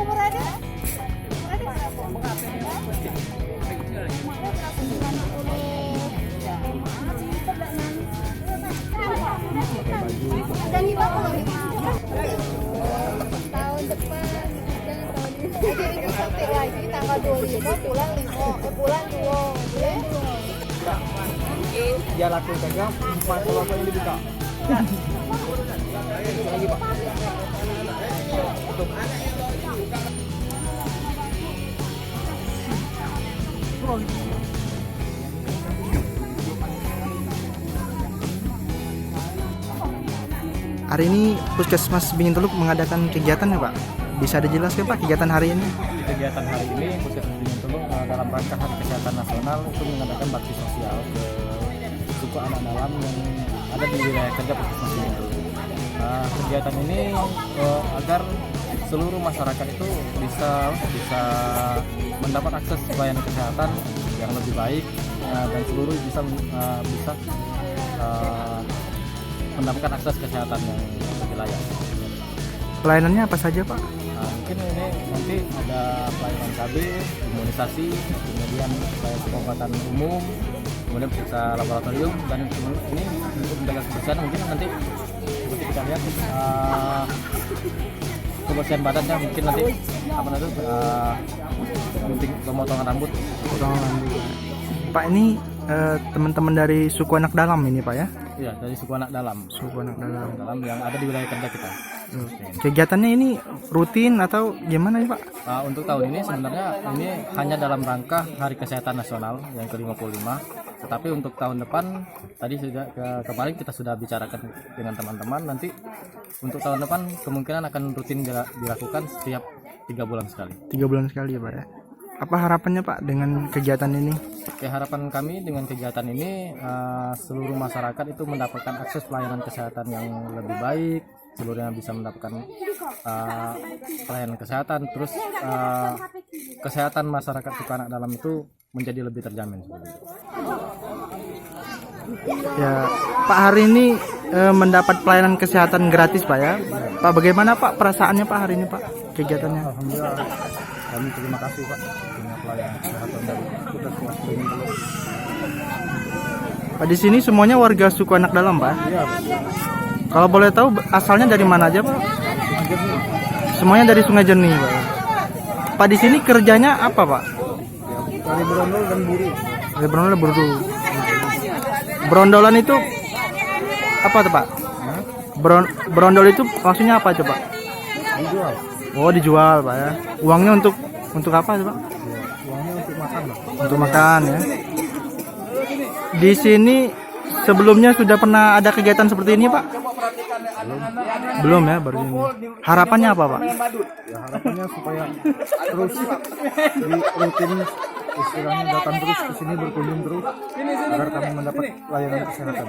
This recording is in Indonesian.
Dan di bawah tahun depan jadi ini sampai lagi tanggal 25 bulan 2 dia laku pegang 40 apa yang dibuka lagi pak Hari ini Puskesmas Beringin Teluk mengadakan kegiatan ya Pak? Bisa dijelaskan Pak kegiatan hari ini? Kegiatan hari ini Puskesmas Beringin Teluk dalam rangka Hari Kesehatan Nasional itu mengadakan bakti sosial ke suku anak dalam yang ada di wilayah kerja Puskesmas Beringin Teluk. Kegiatan ini agar seluruh masyarakat itu bisa mendapat akses pelayanan kesehatan yang lebih baik dan seluruh bisa mendapatkan akses kesehatan yang lebih layak. Pelayanannya apa saja Pak? Mungkin ini nanti ada pelayanan KB, imunisasi, kemudian pengobatan umum, kemudian periksa laboratorium, dan ini untuk menjaga kebersihan mungkin nanti seperti kita lihat kebersihan badannya mungkin nanti apa nanti pemotongan rambut. Pak ini teman-teman dari suku anak dalam ini Pak ya? Iya, dari suku anak dalam. Suku anak dalam Yang ada di wilayah kerja kita. Kegiatannya ini rutin atau gimana ya Pak? Untuk tahun ini sebenarnya ini hanya dalam rangka Hari Kesehatan Nasional yang ke-55. Tetapi untuk tahun depan tadi sudah kemarin kita sudah bicarakan dengan teman-teman, nanti untuk tahun depan kemungkinan akan rutin dilakukan setiap 3 bulan sekali. 3 bulan sekali ya Pak ya? Apa harapannya Pak dengan kegiatan ini? Harapan kami dengan kegiatan ini seluruh masyarakat itu mendapatkan akses pelayanan kesehatan yang lebih baik, seluruhnya bisa mendapatkan pelayanan kesehatan, terus kesehatan masyarakat suku anak dalam itu menjadi lebih terjamin. Ya Pak, hari ini mendapat pelayanan kesehatan gratis Pak ya? Pak, bagaimana Pak perasaannya Pak hari ini Pak kegiatannya? Alhamdulillah, kami terima kasih Pak dengan pelayanan kesehatan dari Puskesmas Beringin Teluk. Pak, di sini semuanya warga suku anak dalam Pak? Iya. Kalau boleh tahu asalnya dari mana aja Pak? Semuanya dari Sungai Jernih Pak. Pak, di sini kerjanya apa Pak? Dari berondol dan buru. Dari berondol dan buru. Berondolan itu apa tuh Pak? Berondol itu maksudnya apa coba? Dijual. Oh, dijual Pak ya. Uangnya untuk apa tuh Pak? Ya, uangnya untuk makan Pak. Untuk makan ya. Di sini sebelumnya sudah pernah ada kegiatan seperti ini Pak? Belum ya, baru ini. Harapannya apa Pak? Ya, harapannya supaya terus di rutin istilahnya datang terus ke sini, berkunjung terus agar kami mendapat layanan kesehatan.